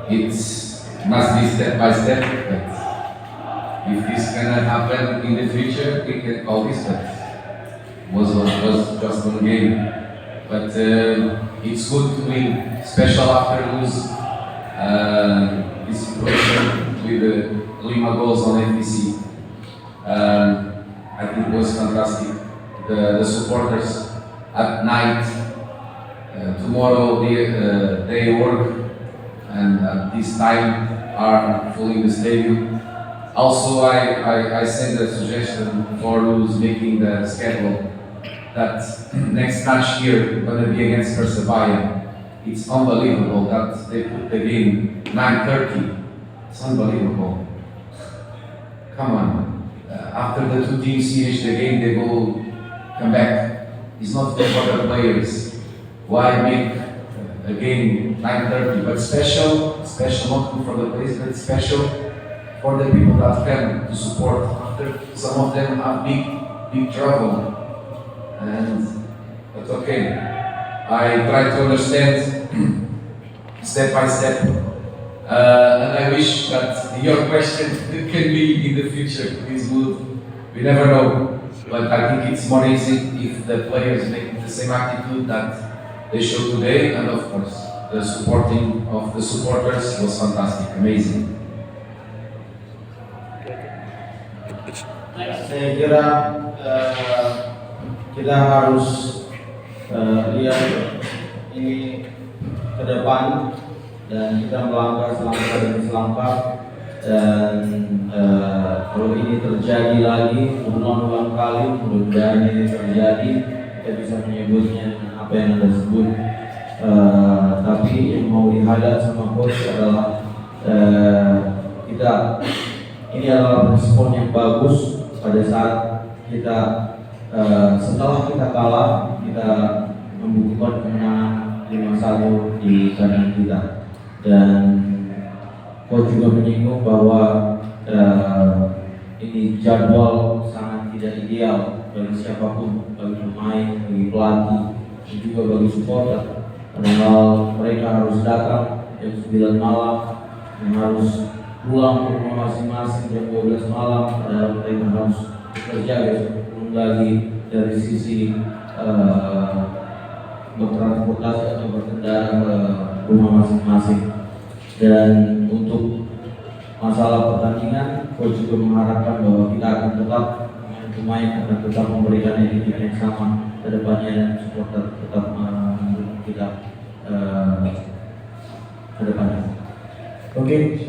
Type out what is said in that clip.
It must be step by step, but if this gonna happen in the future, we can call this, but was just one game. But it's good to win, special after lose this situation with the Lima goals on FBC. I think it was fantastic. The supporters at night, tomorrow they work, and at this time are filling the stadium. Also, I sent a suggestion for who's making the schedule that next match here gonna be against Persebaya. It's unbelievable that they put the game 9:30. It's unbelievable. Come on. After the two teams finish the game, they come back. It's not fair for the players. Why make a game 9:30? But special not good for the players, but special for the people that come to support. After some of them have big trouble. But okay, I try to understand step by step, and I wish that your question can be in the future is good. We never know, but I think it's more easy if the players make the same attitude that they showed today, and of course, the supporting of the supporters was fantastic, amazing. Saya kira kita harus lihat ini ke depan dan kita melangkah selangkah demi selangkah, dan kalau ini terjadi lagi berulang-ulang kali, mudah-mudahan ini terjadi, kita bisa menyebutnya dengan apa yang Anda sebut. Tapi yang mau dihadap sama coach adalah ini adalah respon yang bagus pada saat kita setelah kita kalah, kita membuktikan kemenangan 5-1 di kandang kita. Dan coach juga menyinggung bahwa ini jadwal sangat tidak ideal bagi siapapun, bagi pemain, bagi pelatih, dan juga bagi supporter. Padahal mereka harus datang jam 9 malam, yang harus pulang ke rumah masing-masing jam 12 malam, padahal mereka harus bekerja besok. Belum lagi dari sisi bertransportasi atau berkendara ke rumah masing-masing. Dan untuk masalah pertandingan, coach juga mengharapkan bahwa kita akan tetap pemain akan tetap memberikan attitude yang sama ke depannya, dan supporter tetap mendukung kita ke depannya. Oke.